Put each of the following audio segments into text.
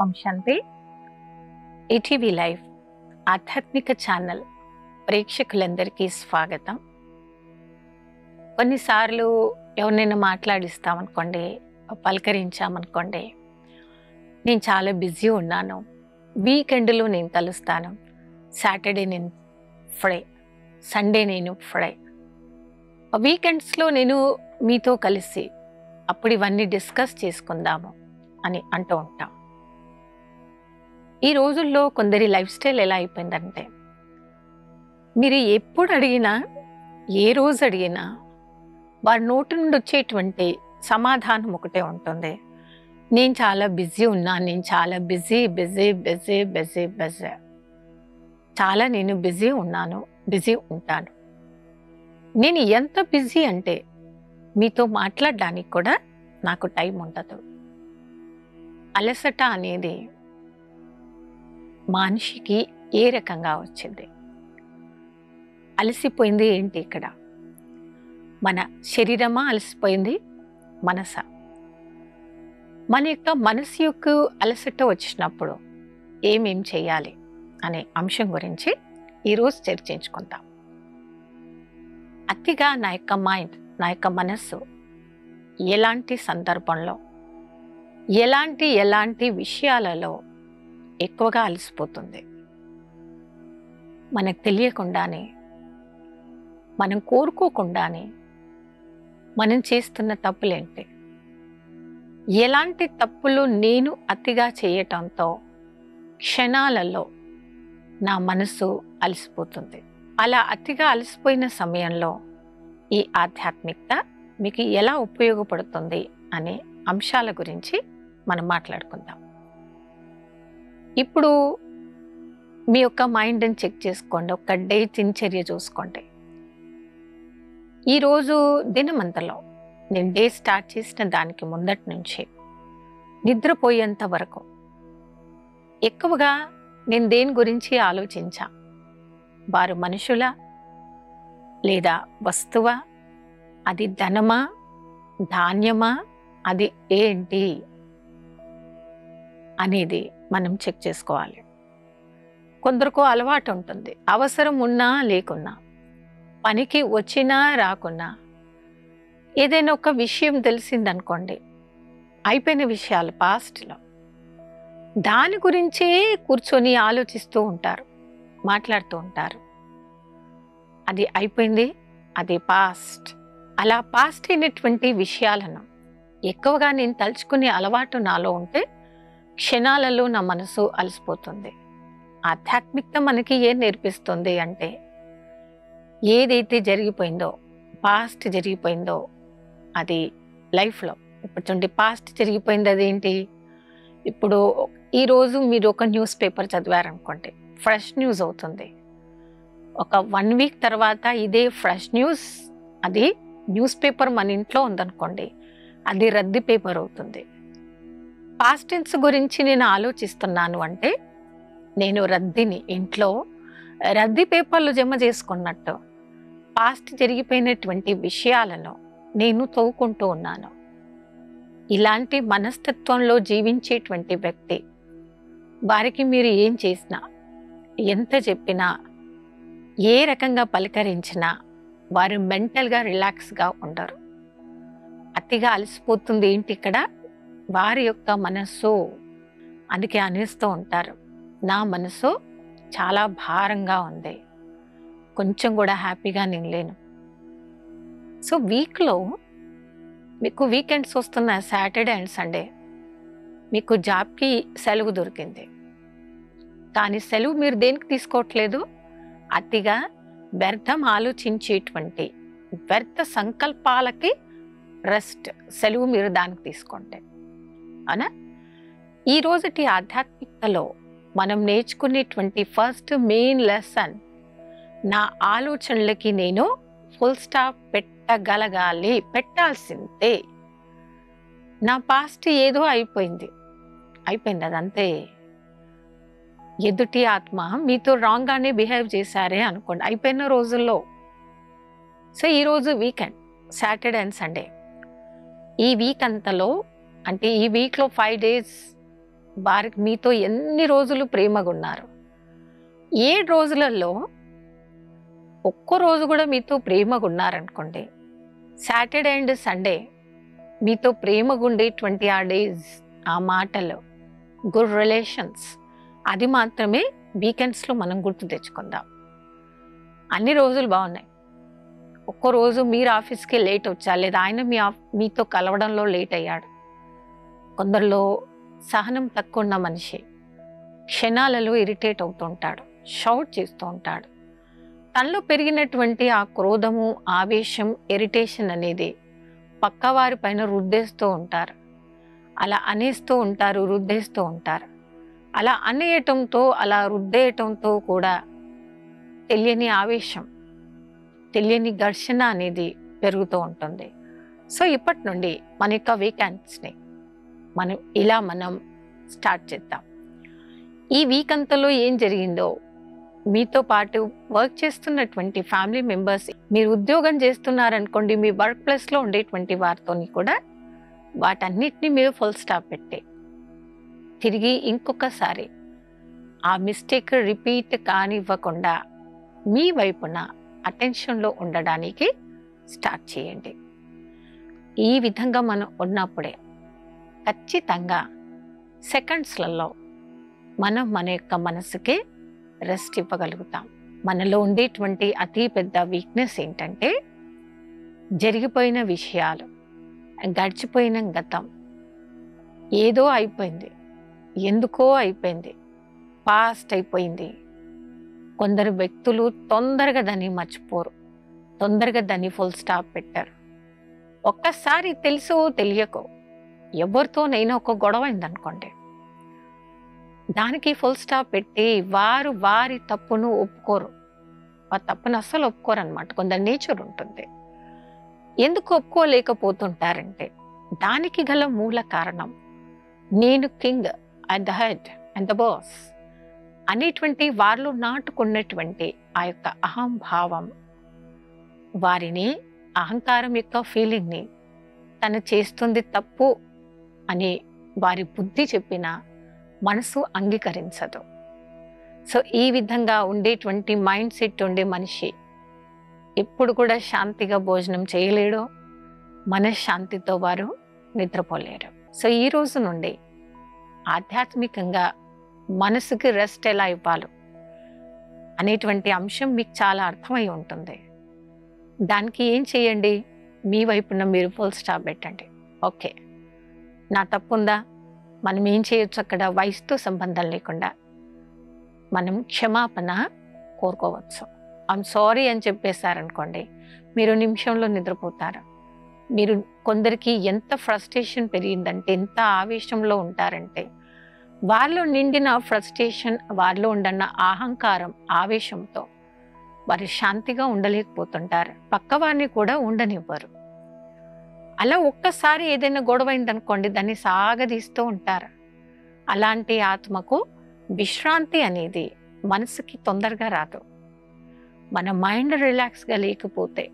ఓం శాంతి. ETV live ఆధ్యాత్మిక channel ప్రేక్షకులందరికీ స్వాగతం. కొన్నిసార్లు ఎవరినైనా మాట్లాడిస్తామనుకోండి, పలకరించామనుకోండి, నేను చాలా బిజీ ఉన్నాను, వీకెండ్లో నేను కలుస్తాను, సాటర్డే నేను ఫ్రై, సండే నేను ఫ్రై, వీకెండ్స్లో నేను మీతో కలిసి అప్పుడు ఇవన్నీ డిస్కస్ చేసుకుందాము అని అంటూ ఉంటాం. ఈ రోజుల్లో కొందరి లైఫ్ స్టైల్ ఎలా అయిపోయిందంటే, మీరు ఎప్పుడు అడిగినా, ఏ రోజు అడిగినా వారి నోటి నుండి వచ్చేటువంటి సమాధానం ఒకటే ఉంటుంది: నేను చాలా బిజీ ఉన్నాను, నేను చాలా busy busy busy busy busy, చాలా నేను బిజీ ఉన్నాను, బిజీ ఉంటాను. నేను ఎంత బిజీ అంటే మీతో మాట్లాడడానికి కూడా నాకు టైం ఉండదు. అలసట అనేది మనిషికి ఏ రకంగా వచ్చింది? అలసిపోయింది ఏంటి? ఇక్కడ మన శరీరమా అలసిపోయింది? మనసా? మన యొక్క మనసు యొక్క అలసట వచ్చినప్పుడు ఏమేం చేయాలి అనే అంశం గురించి ఈరోజు చర్చించుకుందాం. అతిగా నా యొక్క మైండ్, నా యొక్క మనస్సు ఎలాంటి సందర్భంలో, ఎలాంటి విషయాలలో ఎక్కువగా అలసిపోతుంది? మనకు తెలియకుండానే, మనం కోరుకోకుండానే మనం చేస్తున్న తప్పులేంటి? ఎలాంటి తప్పులు నేను అతిగా చేయటంతో క్షణాలలో నా మనసు అలసిపోతుంది? అలా అతిగా అలసిపోయిన సమయంలో ఈ ఆధ్యాత్మికత మీకు ఎలా ఉపయోగపడుతుంది అనే అంశాల గురించి మనం మాట్లాడుకుందాం. ఇప్పుడు మీ యొక్క మైండ్ని చెక్ చేసుకోండి, ఒక డే దినచర్య చూసుకోండి. ఈరోజు దినమంతలో నేను డే స్టార్ట్ చేసిన దానికి ముందటి నుంచి నిద్రపోయేంత వరకు ఎక్కువగా నేను దేని గురించి ఆలోచించా? వారు మనుషులా లేదా వస్తువా? అది ధనమా, ధాన్యమా, అది ఏంటి అనేది మనం చెక్ చేసుకోవాలి. కొందరికో అలవాటు ఉంటుంది, అవసరం ఉన్నా లేకున్నా, పనికి వచ్చినా రాకున్నా, ఏదైనా ఒక విషయం తెలిసిందనుకోండి, అయిపోయిన విషయాలు పాస్ట్లో, దాని గురించే కూర్చొని ఆలోచిస్తూ ఉంటారు, మాట్లాడుతూ ఉంటారు. అది అయిపోయింది, అది పాస్ట్. అలా పాస్ట్ అయినటువంటి విషయాలను ఎక్కువగా నేను తలుచుకునే అలవాటు నాలో ఉంటే క్షణాలలో నా మనసు అలసిపోతుంది. ఆధ్యాత్మికత మనకి ఏం నేర్పిస్తుంది అంటే, ఏదైతే జరిగిపోయిందో, పాస్ట్ జరిగిపోయిందో, అది లైఫ్లో ఇప్పుడు చూడండి, పాస్ట్ జరిగిపోయింది అదేంటి? ఇప్పుడు ఈరోజు మీరు ఒక న్యూస్ పేపర్ చదివారనుకోండి, ఫ్రెష్ న్యూస్ అవుతుంది. ఒక 1 వీక్ తర్వాత ఇదే ఫ్రెష్ న్యూస్, అది న్యూస్ పేపర్ మన ఇంట్లో ఉందనుకోండి, అది రద్దీ పేపర్ అవుతుంది. పాస్ట్ టెన్స్ గురించి నేను ఆలోచిస్తున్నాను అంటే, నేను రద్దీని ఇంట్లో రద్దీ పేపర్లు జమ చేసుకున్నట్టు పాస్ట్ జరిగిపోయినటువంటి విషయాలను నేను తవ్వుకుంటూ ఉన్నాను. ఇలాంటి మనస్తత్వంలో జీవించేటువంటి వ్యక్తి, వారికి మీరు ఏం చేసినా, ఎంత చెప్పినా, ఏ రకంగా పలకరించినా వారు మెంటల్గా రిలాక్స్గా ఉండరు. అతిగా అలసిపోతుంది ఏంటి ఇక్కడ? వారి యొక్క మనస్సు. అందుకే అనేస్తూ ఉంటారు, నా మనసు చాలా భారంగా ఉంది, కొంచెం కూడా హ్యాపీగా నేను లేను. సో వీక్లో మీకు వీకెండ్స్ వస్తున్న సాటర్డే అండ్ సండే, మీకు జాబ్కి సెలవు దొరికింది, కానీ సెలవు మీరు దేనికి తీసుకోవట్లేదు? అతిగా వ్యర్థం ఆలోచించేటువంటి వ్యర్థ సంకల్పాలకి రెస్ట్, సెలవు మీరు దానికి తీసుకోండి. అవునా? ఈ రోజుటి ఆధ్యాత్మికతలో మనం నేర్చుకునేటువంటి ఫస్ట్ మెయిన్ లెసన్, నా ఆలోచనలకి నేను ఫుల్ స్టాప్ పెట్టగలగాలి, పెట్టాల్సిందే. నా పాస్ట్ ఏదో అయిపోయింది, అదంతే. ఎదుటి ఆత్మ మీతో రాంగ్గానే బిహేవ్ చేశారే అనుకోండి, అయిపోయిన రోజుల్లో. సో ఈరోజు వీకెండ్, సాటర్డే అండ్ సండే, ఈ వీక్ అంతలో అంటే ఈ వీక్లో 5 days వారికి మీతో ఎన్ని రోజులు ప్రేమగా ఉన్నారు. 7 రోజులలో ఒక్క రోజు కూడా మీతో ప్రేమగా ఉన్నారనుకోండి, సాటర్డే అండ్ సండే మీతో ప్రేమగా ఉండేటువంటి ఆ డేస్, ఆ మాటలు, గుడ్ రిలేషన్స్, అది మాత్రమే వీకెండ్స్లో మనం గుర్తు తెచ్చుకుందాం. అన్ని రోజులు బాగున్నాయి, ఒక్కరోజు మీరు ఆఫీస్కి లేట్ వచ్చా, లేదా ఆయన మీతో కలవడంలో లేట్ అయ్యాడు. కొందరిలో సహనం తక్కువ ఉన్న మనిషి క్షణాలలో ఇరిటేట్ అవుతూ ఉంటాడు, షౌట్ చేస్తూ ఉంటాడు. తనలో పెరిగినటువంటి ఆ క్రోధము, ఆవేశం, ఇరిటేషన్ అనేది పక్కవారి పైన రుద్దేస్తూ ఉంటారు. అలా అనేస్తూ ఉంటారు, రుద్దేస్తూ ఉంటారు. అలా అనేయటంతో, అలా రుద్దేయటంతో కూడా తెలియని ఆవేశం, తెలియని ఘర్షణ అనేది పెరుగుతూ ఉంటుంది. సో ఇప్పటి నుండి మన యొక్క వీకెండ్స్ని మనం స్టార్ట్ చేద్దాం. ఈ వీక్ అంతలో ఏం జరిగిందో, మీతో పాటు వర్క్ చేస్తున్నటువంటి ఫ్యామిలీ మెంబర్స్, మీరు ఉద్యోగం చేస్తున్నారనుకోండి, మీ వర్క్ ప్లేస్లో ఉండేటువంటి వారితో కూడా వాటన్నిటిని మీరు ఫుల్ స్టాప్ పెట్టి తిరిగి ఇంకొకసారి ఆ మిస్టేక్ రిపీట్ కానివ్వకుండా మీ వైపున అటెన్షన్లో ఉండడానికి స్టార్ట్ చేయండి. ఈ విధంగా మనం ఉన్నప్పుడే ఖచ్చితంగా సెకండ్స్లలో మనం మన యొక్క మనసుకి రెస్ట్ ఇవ్వగలుగుతాం. మనలో ఉండేటువంటి అతి పెద్ద వీక్నెస్ ఏంటంటే, జరిగిపోయిన విషయాలు, గడిచిపోయిన గతం, ఏదో అయిపోయింది, ఎందుకో అయిపోయింది, పాస్ట్ అయిపోయింది. కొందరు వ్యక్తులు తొందరగా దాన్ని మర్చిపోరు, తొందరగా దాన్ని ఫుల్ స్టాప్ పెట్టారు. ఒక్కసారి తెలుసో తెలియకో ఎవరితోనైనా ఒక గొడవ అయిందనుకోండి, దానికి ఫుల్ స్టాప్ పెట్టి వారి తప్పును ఒప్పుకోరు, ఆ తప్పును అస్సలు ఒప్పుకోరు అనమాట. కొందరు నేచర్ ఉంటుంది. ఎందుకు ఒప్పుకోలేకపోతుంటారంటే, దానికి గల మూల కారణం నేను king at the head and the boss అనేటువంటి వారిలో నాటుకున్నటువంటి ఆ యొక్క అహంభావం వారిని, అహంకారం యొక్క ఫీలింగ్ని, తను చేస్తుంది తప్పు అని వారి బుద్ధి చెప్పినా మనసు అంగీకరించదు. సో ఈ విధంగా ఉండేటువంటి మైండ్ సెట్ ఉండే మనిషి ఎప్పుడు కూడా శాంతిగా భోజనం చేయలేడు, మనశ్శాంతితో వారు నిద్రపోలేరు. సో ఈ రోజు నుండి ఆధ్యాత్మికంగా మనసుకి రెస్ట్ ఎలా ఇవ్వాలో అనేటువంటి అంశం మీకు చాలా అర్థమై ఉంటుంది. దానికి ఏం చేయండి, మీ వైపున మీరు ఫుల్ స్టాప్ పెట్టండి. ఓకే, నా తప్పుందా, మనం ఏం చేయొచ్చు, అక్కడ వయసుతో సంబంధం లేకుండా మనం క్షమాపణ కోరుకోవచ్చు. ఐమ్ సారీ అని చెప్పేశారనుకోండి, మీరు నిమిషంలో నిద్రపోతారు. మీరు కొందరికి ఎంత ఫ్రస్ట్రేషన్ పెరిగిందంటే, ఎంత ఆవేశంలో ఉంటారంటే, వారిలో నిండిన ఫ్రస్ట్రేషన్, వారిలో ఉండన్న అహంకారం, ఆవేశంతో వారు శాంతిగా ఉండలేకపోతుంటారు, పక్కవారిని కూడా ఉండనివ్వరు. అలా ఒక్కసారి ఏదైనా గొడవ అయిందనుకోండి, దాన్ని సాగదీస్తూ ఉంటారు. అలాంటి ఆత్మకు విశ్రాంతి అనేది మనసుకి తొందరగా రాదు. మన మైండ్ రిలాక్స్గా లేకపోతే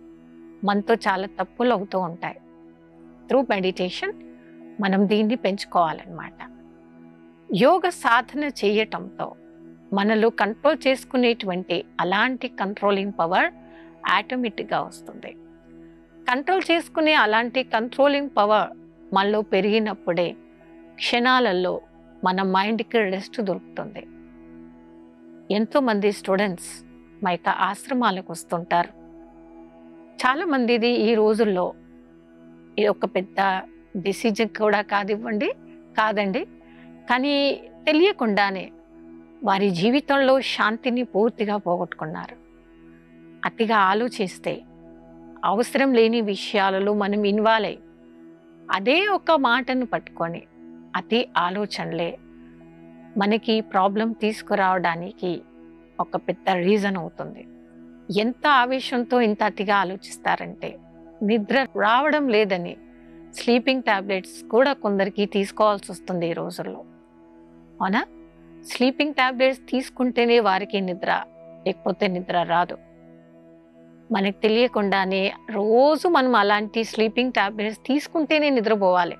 మనతో చాలా తప్పులు అవుతూ ఉంటాయి. త్రూ మెడిటేషన్ మనం దీన్ని పెంచుకోవాలన్నమాట. యోగ సాధన చేయటంతో మనలో కంట్రోల్ చేసుకునేటువంటి అలాంటి కంట్రోలింగ్ పవర్ ఆటోమేటిక్గా వస్తుంది. కంట్రోల్ చేసుకునే అలాంటి కంట్రోలింగ్ పవర్ మనలో పెరిగినప్పుడే క్షణాలలో మన మైండ్కి రెస్ట్ దొరుకుతుంది. ఎంతోమంది స్టూడెంట్స్ మా యొక్క ఆశ్రమాలకు వస్తుంటారు. చాలామందిది ఈ రోజుల్లో ఇది ఒక పెద్ద డిసిజన్ కూడా కాదండి, కానీ తెలియకుండానే వారి జీవితంలో శాంతిని పూర్తిగా పోగొట్టుకున్నారు. అతిగా ఆలోచిస్తే, అవసరం లేని విషయాలలో మనం ఇన్వాల్వ్ అయ్యి, అదే ఒక మాటను పట్టుకొని అతి ఆలోచనలే మనకి ప్రాబ్లం తీసుకురావడానికి ఒక పెద్ద రీజన్ అవుతుంది. ఎంత ఆవేశంతో ఇంత అతిగా ఆలోచిస్తారంటే, నిద్ర రావడం లేదని స్లీపింగ్ టాబ్లెట్స్ కూడా కొందరికి తీసుకోవాల్సి వస్తుంది ఈ రోజుల్లో. అవునా? స్లీపింగ్ టాబ్లెట్స్ తీసుకుంటేనే వారికి నిద్ర, లేకపోతే నిద్ర రాదు. మనకు తెలియకుండానే రోజు మనం అలాంటి స్లీపింగ్ టాబ్లెట్స్ తీసుకుంటేనే నిద్రపోవాలి.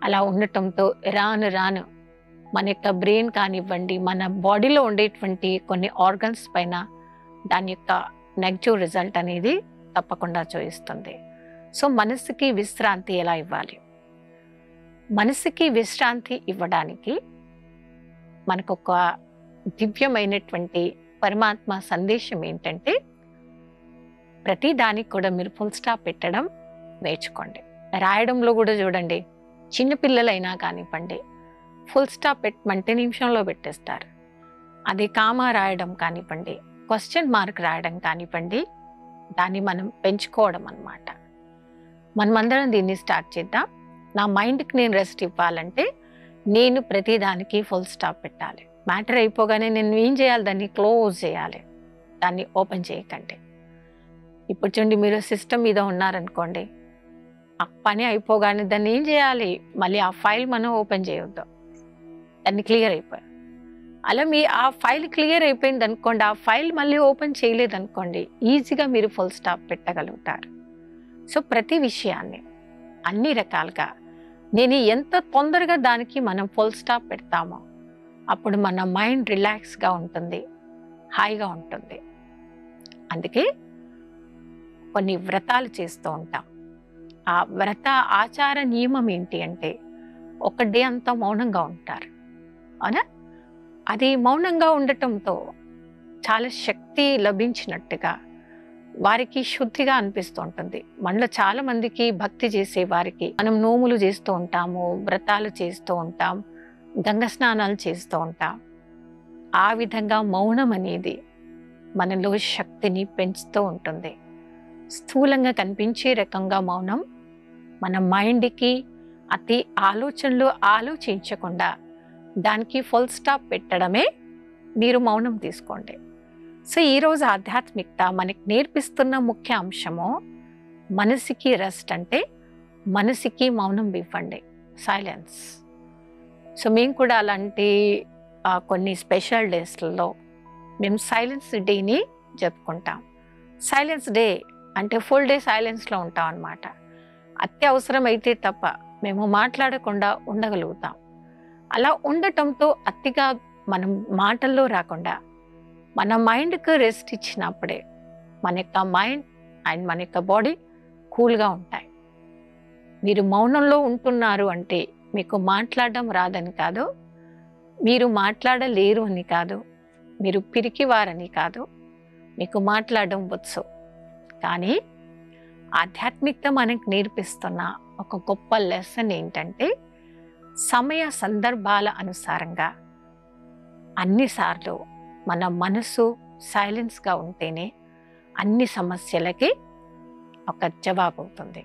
అలా ఉండటంతో రాను మన యొక్క బ్రెయిన్ కానివ్వండి, మన బాడీలో ఉండేటువంటి కొన్ని ఆర్గన్స్ పైన దాని యొక్క నెగటివ్ రిజల్ట్ అనేది తప్పకుండా చూపిస్తుంది. సో మనసుకి విశ్రాంతి ఎలా ఇవ్వాలి? మనసుకి విశ్రాంతి ఇవ్వడానికి మనకు ఒక దివ్యమైనటువంటి పరమాత్మ సందేశం ఏంటంటే, ప్రతి దానికి కూడా మీరు ఫుల్ స్టాప్ పెట్టడం నేర్చుకోండి. రాయడంలో కూడా చూడండి, చిన్నపిల్లలైనా కానివ్వండి, ఫుల్ స్టాప్ పెట్టమంటే నిమిషంలో పెట్టేస్తారు. అది కామా రాయడం కానివ్వండి, క్వశ్చన్ మార్క్ రాయడం కానివ్వండి, దాన్ని మనం పెంచుకోవడం అన్నమాట. మనమందరం దీన్ని స్టార్ట్ చేద్దాం. నా మైండ్కి నేను రెస్ట్ ఇవ్వాలంటే నేను ప్రతి దానికి ఫుల్ స్టాప్ పెట్టాలి. మ్యాటర్ అయిపోగానే నేను ఏం చేయాలి? దాన్ని క్లోజ్ చేయాలి, దాన్ని ఓపెన్ చేయకండి. ఇప్పుడు చూడండి, మీరు సిస్టమ్ మీద ఉన్నారనుకోండి, ఆ పని అయిపోగానే దాన్ని ఏం చేయాలి? మళ్ళీ ఆ ఫైల్ మనం ఓపెన్ చేయొద్దు, దాన్ని క్లియర్ అయిపోయి. అలా ఆ ఫైల్ క్లియర్ అయిపోయింది అనుకోండి, ఆ ఫైల్ మళ్ళీ ఓపెన్ చేయలేదు అనుకోండి, ఈజీగా మీరు ఫుల్ స్టాప్ పెట్టగలుగుతారు. సో ప్రతి విషయాన్ని అన్ని రకాలుగా నేను ఎంత తొందరగా దానికి మనం ఫుల్ స్టాప్ పెడతామో అప్పుడు మన మైండ్ రిలాక్స్గా ఉంటుంది, హాయిగా ఉంటుంది. అందుకే కొన్ని వ్రతాలు చేస్తూ ఉంటాం. ఆ వ్రత ఆచార నియమం ఏంటి అంటే, ఒక డే అంతా మౌనంగా ఉంటారు, అవునా? అది మౌనంగా ఉండటంతో చాలా శక్తి లభించినట్టుగా వారికి శుద్ధిగా అనిపిస్తూ ఉంటుంది. మనలో చాలా మందికి భక్తి చేసే వారికి మనం నోములు చేస్తూ ఉంటాము, వ్రతాలు చేస్తూ ఉంటాం, గంగ స్నానాలు చేస్తూ ఉంటాం. ఆ విధంగా మౌనం అనేది మనలో శక్తిని పెంచుతూ ఉంటుంది. స్థూలంగా కనిపించే రకంగా మౌనం మన మైండ్కి అతి ఆలోచనలు ఆలోచించకుండా దానికి ఫుల్ స్టాప్ పెట్టడమే మీరు మౌనం తీసుకోండి. సో ఈరోజు ఆధ్యాత్మికత మనకి నేర్పిస్తున్న ముఖ్య అంశము మనసుకి రెస్ట్, అంటే మనసుకి మౌనం ఇవ్వండి, సైలెన్స్. సో మేము కూడా అలాంటి కొన్ని స్పెషల్ డేస్లలో మేము సైలెన్స్ డేని జరుపుకుంటాం. సైలెన్స్ డే అంటే ఫుల్ డే సైలెన్స్లో ఉంటాం అన్నమాట. అత్యవసరం అయితే తప్ప మేము మాట్లాడకుండా ఉండగలుగుతాం. అలా ఉండటంతో అతిగా మనం మాటల్లో రాకుండా మన మైండ్కి రెస్ట్ ఇచ్చినప్పుడే మన యొక్క మైండ్ అండ్ మన యొక్క బాడీ కూల్గా ఉంటాయి. మీరు మౌనంలో ఉంటున్నారు అంటే మీకు మాట్లాడడం రాదని కాదు, మీరు మాట్లాడలేరు అని కాదు, మీరు పిరికివారని కాదు, మీకు మాట్లాడడం వచ్చు. కానీ ఆధ్యాత్మికత మనకు నేర్పిస్తున్న ఒక గొప్ప లెసన్ ఏంటంటే, సమయ సందర్భాల అనుసారంగా అన్నిసార్లు మన మనసు సైలెన్స్గా ఉంటేనే అన్ని సమస్యలకి ఒక జవాబు అవుతుంది.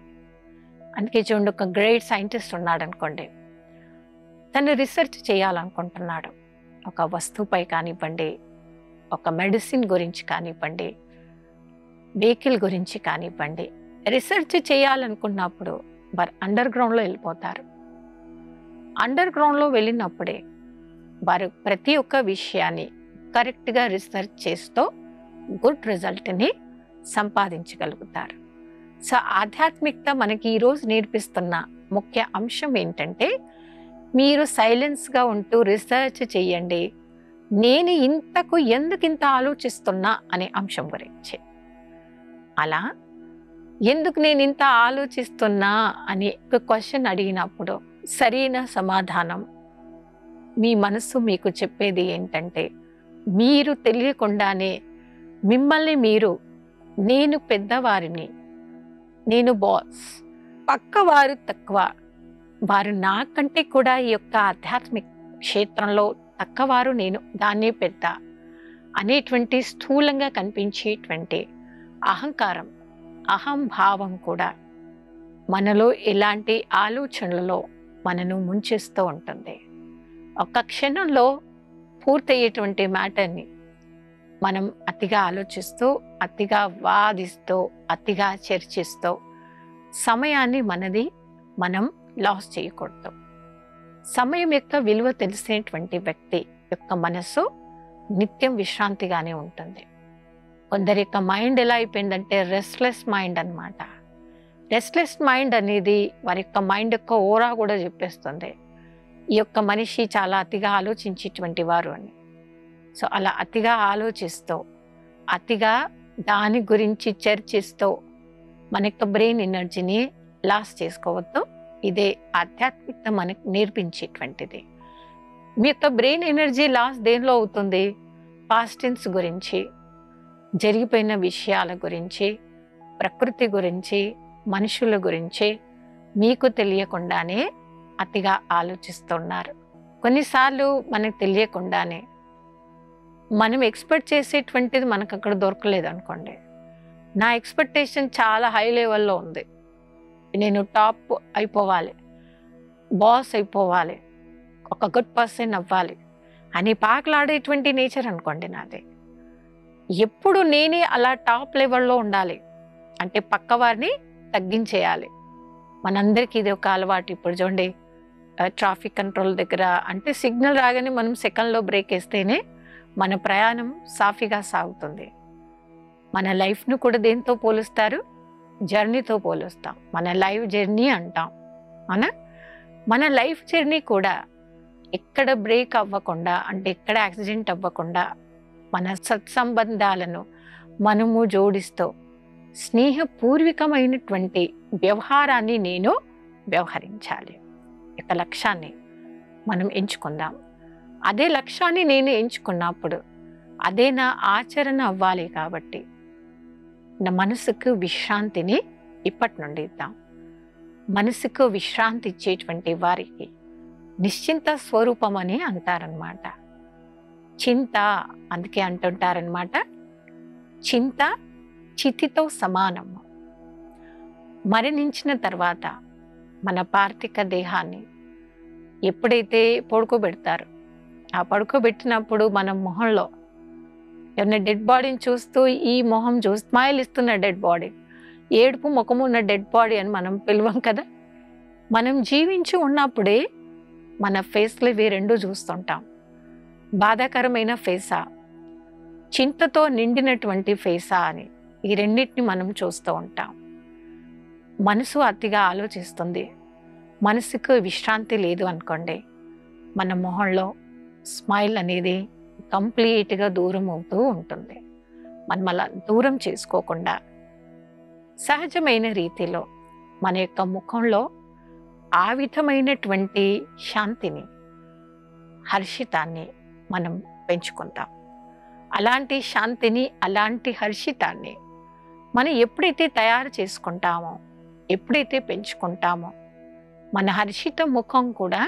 అందుకే చూడండి, ఒక గ్రేట్ సైంటిస్ట్ ఉన్నాడు అనుకోండి, తను రీసెర్చ్ చేయాలనుకుంటున్నాడు. ఒక వస్తువుపై కానివ్వండి, ఒక మెడిసిన్ గురించి కానివ్వండి, వెహికల్ గురించి కానివ్వండి, రీసెర్చ్ చేయాలనుకున్నప్పుడు వారు అండర్ గ్రౌండ్లో వెళ్ళిపోతారు. అండర్ గ్రౌండ్లో వెళ్ళినప్పుడే వారు ప్రతి ఒక్క విషయాన్ని కరెక్ట్గా రీసెర్చ్ చేస్తూ గుడ్ రిజల్ట్ని సంపాదించగలుగుతారు. సో ఆధ్యాత్మికత మనకి ఈరోజు నేర్పిస్తున్న ముఖ్య అంశం ఏంటంటే, మీరు సైలెన్స్గా ఉంటూ రీసెర్చ్ చేయండి, నేను ఇంతకు ఎందుకు ఇంత ఆలోచిస్తున్నా అనే అంశం గురించి. అలా ఎందుకు నేను ఇంత ఆలోచిస్తున్నా అని ఒక క్వశ్చన్ అడిగినప్పుడు సరైన సమాధానం మీ మనసు మీకు చెప్పేది ఏంటంటే, మీరు తెలియకుండానే మిమ్మల్ని మీరు, నేను పెద్దవారిని, నేను బాస్, పక్కవారు తక్కువ, వారు నాకంటే కూడా ఈ యొక్క ఆధ్యాత్మిక క్షేత్రంలో తక్కువారు, నేను దాన్నే పెద్ద అనేటువంటి స్థూలంగా కనిపించేటువంటి అహంకారం, అహంభావం కూడా మనలో ఇలాంటి ఆలోచనలలో మనను ముంచేస్తూ ఉంటుంది. ఒక క్షణంలో పూర్తయ్యేటువంటి మ్యాటర్ని మనం అతిగా ఆలోచిస్తూ, అతిగా వాదిస్తూ, అతిగా చర్చిస్తూ సమయాన్ని మనం లాస్ చేయకూడదు. సమయం యొక్క విలువ తెలిసినటువంటి వ్యక్తి యొక్క మనస్సు నిత్యం విశ్రాంతిగానే ఉంటుంది. కొందరి యొక్క మైండ్ ఎలా అయిపోయిందంటే రెస్ట్లెస్ మైండ్ అన్నమాట. రెస్ట్లెస్ మైండ్ అనేది వారి యొక్క మైండ్ యొక్క ఓరా కూడా చెప్పేస్తుంది. ఈ యొక్క మనిషి చాలా అతిగా ఆలోచించేటువంటి వారు అని. సో అలా అతిగా ఆలోచిస్తూ, అతిగా దాని గురించి చర్చిస్తూ మన యొక్క బ్రెయిన్ ఎనర్జీని లాస్ చేసుకోవద్దు. ఇదే ఆధ్యాత్మికత మనకు నేర్పించేటువంటిది. మీ యొక్క బ్రెయిన్ ఎనర్జీ లాస్ దేనిలో అవుతుంది? పాస్ట్ టెన్స్ గురించి, జరిగిపోయిన విషయాల గురించి, ప్రకృతి గురించి, మనుషుల గురించి మీకు తెలియకుండానే అతిగా ఆలోచిస్తున్నారు. కొన్నిసార్లు మనకు తెలియకుండానే మనం ఎక్స్పెక్ట్ చేసేటువంటిది మనకు అక్కడ దొరకలేదు అనుకోండి. నా ఎక్స్పెక్టేషన్ చాలా హై లెవెల్లో ఉంది, నేను టాప్ అయిపోవాలి, బాస్ అయిపోవాలి, ఒక గుడ్ పర్సన్ అవ్వాలి అని పాకలాడేటువంటి నేచర్ అనుకోండి నాది. ఎప్పుడు నేనే అలా టాప్ లెవెల్లో ఉండాలి అంటే పక్క వారిని తగ్గించేయాలి. మనందరికీ ఇది ఒక అలవాటు. ఇప్పుడు చూడండి, ట్రాఫిక్ కంట్రోల్ దగ్గర అంటే సిగ్నల్ రాగానే మనం సెకండ్లో బ్రేక్ వేస్తేనే మన ప్రయాణం సాఫీగా సాగుతుంది. మన లైఫ్ను కూడా దేంతో పోలుస్తారు? జర్నీతో పోలుస్తాం. మన లైఫ్ జర్నీ అంటాం. అవునా? మన లైఫ్ జర్నీ కూడా ఎక్కడ బ్రేక్ అవ్వకుండా అంటే ఎక్కడ యాక్సిడెంట్ అవ్వకుండా మన సత్సంబంధాలను మనము జోడిస్తూ స్నేహపూర్వకమైనటువంటి వ్యవహారాన్ని నేను వ్యవహరించాలి. ఒక లక్ష్యాన్ని మనం ఎంచుకుందాం. అదే లక్ష్యాన్ని నేను ఎంచుకున్నప్పుడు అదే నా ఆచరణ అవ్వాలి. కాబట్టి నా మనసుకు విశ్రాంతిని ఇప్పటి నుండి ఇద్దాం. మనసుకు విశ్రాంతి ఇచ్చేటువంటి వారికి నిశ్చింత స్వరూపం అని అంటారనమాట. చింత అందుకే అంటుంటారనమాట, చింత చితితో సమానము. మరణించిన తర్వాత మన పార్థిక దేహాన్ని ఎప్పుడైతే పడుకోబెడతారో, ఆ పడుకోబెట్టినప్పుడు మన మొహంలో ఏమన్నా డెడ్ బాడీని చూస్తూ ఈ మొహం చూస్తూ స్మైల్ ఇస్తున్న డెడ్ బాడీ, ఏడుపు ముఖము ఉన్న డెడ్ బాడీ అని మనం పిలవం కదా. మనం జీవించి ఉన్నప్పుడే మన ఫేస్లో ఇవి రెండు చూస్తుంటాం. బాధాకరమైన ఫేసా, చింతతో నిండినటువంటి ఫేసా అని ఈ రెండింటిని మనం చూస్తూ ఉంటాం. మనసు అతిగా ఆలోచిస్తుంది, మనసుకు విశ్రాంతి లేదు అనుకోండి, మన మొహంలో స్మైల్ అనేది కంప్లీట్గా దూరం అవుతూ ఉంటుంది. మనం అలా దూరం చేసుకోకుండా సహజమైన రీతిలో మన యొక్క ముఖంలో ఆ విధమైనటువంటి శాంతిని, హర్షితాన్ని మనం పెంచుకుంటాం. అలాంటి శాంతిని, అలాంటి హర్షితాన్ని మనం ఎప్పుడైతే తయారు చేసుకుంటామో, ఎప్పుడైతే పెంచుకుంటామో, మన హర్షిత ముఖం కూడా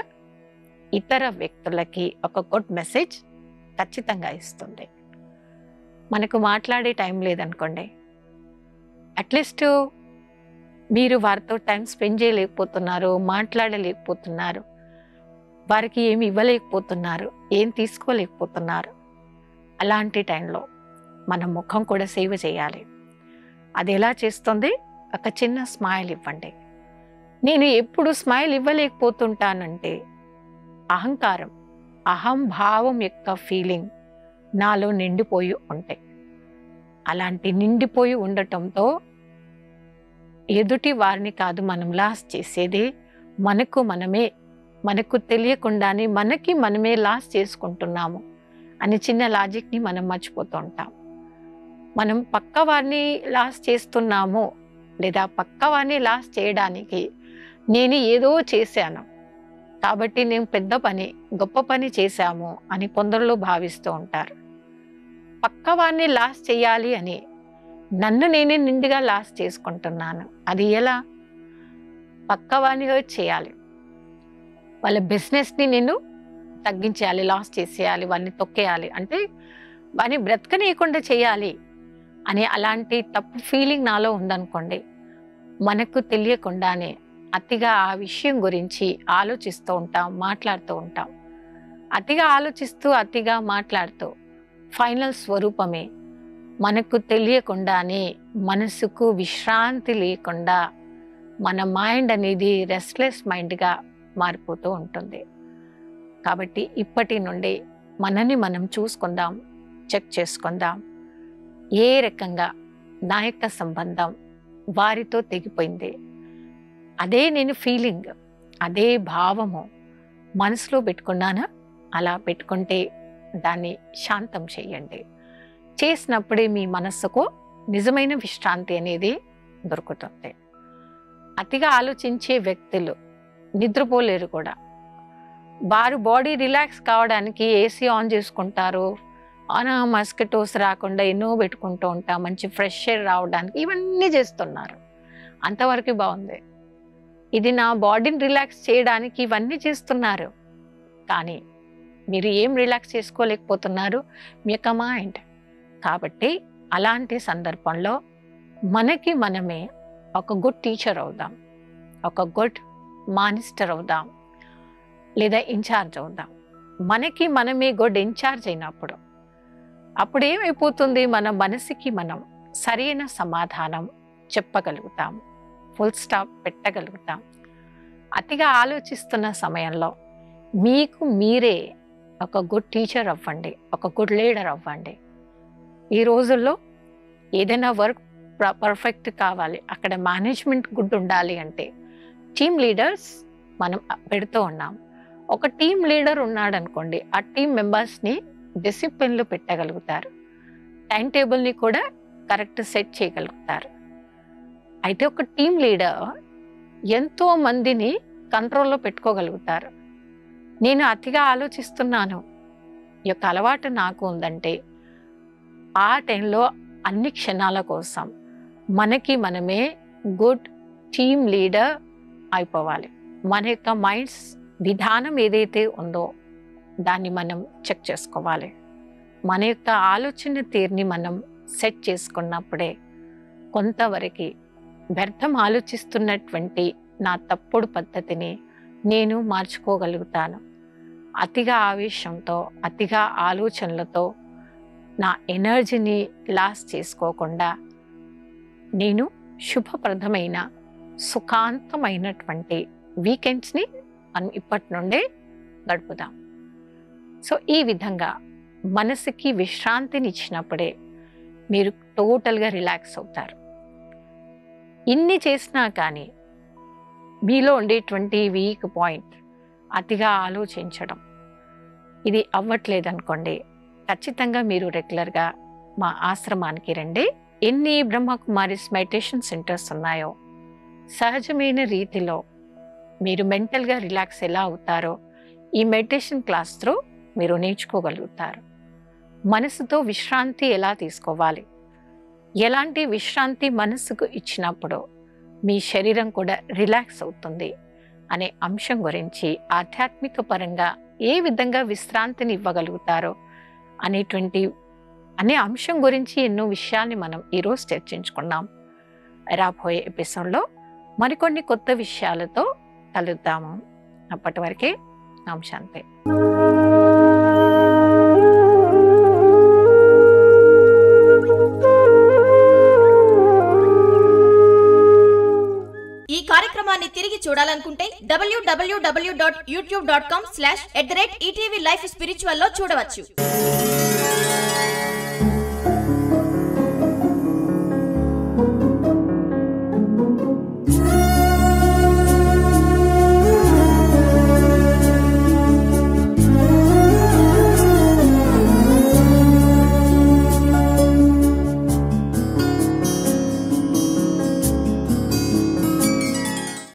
ఇతర వ్యక్తులకి ఒక గుడ్ మెసేజ్ ఖచ్చితంగా ఇస్తుంది. మనకు మాట్లాడే టైం లేదనుకోండి, అట్లీస్ట్ మీరు వారితో టైం స్పెండ్ చేయలేకపోతున్నారు, మాట్లాడలేకపోతున్నారు, వారికి ఏమి ఇవ్వలేకపోతున్నారు, ఏం తీసుకోలేకపోతున్నారు. అలాంటి టైంలో మన ముఖం కూడా సేవ చేయాలి. అది ఎలా చేస్తుంది? ఒక చిన్న స్మైల్ ఇవ్వండి. నేను ఎప్పుడు స్మైల్ ఇవ్వలేకపోతుంటానంటే అహంకారం, అహంభావం యొక్క ఫీలింగ్ నాలో నిండిపోయి ఉంటాయి. అలాంటి నిండిపోయి ఉండటంతో ఎదుటి వారిని కాదు మనం లాస్ చేసేది, మనకు మనమే, మనకు తెలియకుండానే మనకి మనమే లాస్ చేసుకుంటున్నాము అని చిన్న లాజిక్ని మనం మర్చిపోతూ ఉంటాం. మనం పక్క వారిని లాస్ చేస్తున్నాము లేదా పక్క వారిని లాస్ చేయడానికి నేను ఏదో చేశాను కాబట్టి నేను పెద్ద పని, గొప్ప పని చేశాము అని కొందరిలో భావిస్తూ ఉంటారు. పక్క వారిని లాస్ చేయాలి అని నన్ను నేనే నిండుగా లాస్ చేసుకుంటున్నాను. అది ఎలా? పక్క వారిని హర్ట్ చేయాలి, వాళ్ళ బిజినెస్ని నేను తగ్గించేయాలి, లాస్ చేసేయాలి, వారిని తొక్కేయాలి, అంటే వారిని బ్రతకనీయకుండా చేయాలి అని అలాంటి తప్పు ఫీలింగ్ నాలో ఉందనుకోండి, మనకు తెలియకుండానే అతిగా ఆ విషయం గురించి ఆలోచిస్తూ ఉంటాం, మాట్లాడుతూ ఉంటాం. అతిగా ఆలోచిస్తూ అతిగా మాట్లాడుతూ ఫైనల్ స్వరూపమే మనకు తెలియకుండానే మనసుకు విశ్రాంతి లేకుండా మన మైండ్ అనేది రెస్ట్లెస్ మైండ్గా మారిపోతూ ఉంటుంది. కాబట్టి ఇప్పటి నుండి మనని మనం చూసుకుందాం, చెక్ చేసుకుందాం. ఏ రకంగా నా యొక్క సంబంధం వారితో తెగిపోయింది, అదే నేను ఫీలింగ్, అదే భావము మనసులో పెట్టుకున్నానా? అలా పెట్టుకుంటే దాన్ని శాంతం చేయండి. చేసినప్పుడే మీ మనస్సుకు నిజమైన విశ్రాంతి అనేది దొరుకుతుంది. అతిగా ఆలోచించే వ్యక్తులు నిద్రపోలేరు కూడా. వారు బాడీ రిలాక్స్ కావడానికి ఏసీ ఆన్ చేసుకుంటారు, మస్కిటోస్ రాకుండా ఎన్నో పెట్టుకుంటూ ఉంటాం, మంచి ఫ్రెష్ ఎయిర్ రావడానికి ఇవన్నీ చేస్తున్నారు. అంతవరకు బాగుంది. ఇది నా బాడీని రిలాక్స్ చేయడానికి ఇవన్నీ చేస్తున్నారు, కానీ మీరు ఏం రిలాక్స్ చేసుకోలేకపోతున్నారు? మీ యొక్క మైండ్. కాబట్టి అలాంటి సందర్భంలో మనకి మనమే ఒక గుడ్ టీచర్ అవుదాం, ఒక గుడ్ మానిస్టర్ అవుదాం, లేదా ఇన్ఛార్జ్ అవుదాం. మనకి మనమే గుడ్ ఇన్ఛార్జ్ అయినప్పుడు అప్పుడు ఏమైపోతుంది? మన మనసుకి మనం సరైన సమాధానం చెప్పగలుగుతాం, ఫుల్ స్టాప్ పెట్టగలుగుతాం. అతిగా ఆలోచిస్తున్న సమయంలో మీకు మీరే ఒక గుడ్ టీచర్ అవ్వండి, ఒక గుడ్ లీడర్ అవ్వండి. ఈ రోజుల్లో ఏదైనా వర్క్ పర్ఫెక్ట్ కావాలి, అక్కడ మేనేజ్మెంట్ గుడ్ ఉండాలి అంటే టీమ్ లీడర్స్ మనం పెడుతూ ఉన్నాం. ఒక టీమ్ లీడర్ ఉన్నాడు అనుకోండి, ఆ టీం మెంబర్స్ని డిసిప్లిన్లో పెట్టగలుగుతారు, టైం టేబుల్ని కూడా కరెక్ట్ సెట్ చేయగలుగుతారు. అయితే ఒక టీం లీడర్ ఎంతో మందిని కంట్రోల్లో పెట్టుకోగలుగుతారు. నేను అతిగా ఆలోచిస్తున్నాను, ఈ యొక్క అలవాటు నాకు ఉందంటే ఆ టైంలో అన్ని క్షణాల కోసం మనకి మనమే గుడ్ టీమ్ లీడర్ అయిపోవాలి. మన యొక్క మైండ్స్ విధానం ఏదైతే ఉందో దాన్ని మనం చెక్ చేసుకోవాలి. మన యొక్క ఆలోచన తీరుని మనం సెట్ చేసుకున్నప్పుడే కొంతవరకు వ్యర్థం ఆలోచిస్తున్నటువంటి నా తప్పుడు పద్ధతిని నేను మార్చుకోగలుగుతాను. అతిగా ఆవేశంతో, అతిగా ఆలోచనలతో నా ఎనర్జీని లాస్ చేసుకోకుండా నేను శుభప్రదమైన సుఖాంతమైనటువంటి వీకెండ్స్ని మనం ఇప్పటి నుండే గడుపుదాం. సో ఈ విధంగా మనసుకి విశ్రాంతిని ఇచ్చినప్పుడే మీరు టోటల్గా రిలాక్స్ అవుతారు. ఇన్ని చేసినా కానీ మీలో ఉండేటువంటి వీక్ పాయింట్ అతిగా ఆలోచించడం, ఇది అవ్వట్లేదనుకోండి, ఖచ్చితంగా మీరు రెగ్యులర్గా మా ఆశ్రమానికి రండి. ఎన్ని బ్రహ్మకుమారిస్ మెడిటేషన్ సెంటర్స్ ఉన్నాయో సహజమైన రీతిలో మీరు మెంటల్గా రిలాక్స్ ఎలా అవుతారో ఈ మెడిటేషన్ క్లాస్ త్రూ మీరు నేర్చుకోగలుగుతారు. మనసుతో విశ్రాంతి ఎలా తీసుకోవాలి, ఎలాంటి విశ్రాంతి మనసుకు ఇచ్చినప్పుడు మీ శరీరం కూడా రిలాక్స్ అవుతుంది అనే అంశం గురించి, ఆధ్యాత్మిక పరంగా ఏ విధంగా విశ్రాంతిని ఇవ్వగలుగుతారో అనే అంశం గురించి ఎన్నో విషయాల్ని మనం ఈరోజు చర్చించుకున్నాం. రాబోయే ఎపిసోడ్లో మరికొన్ని కొత్త విషయాలతో కలుద్దాము. అప్పటి వరకే ఓం శాంతి. ఈ కార్యక్రమాన్ని తిరిగి చూడాలనుకుంటే www.youtube.com/@ETV Life Spiritual లో చూడవచ్చు.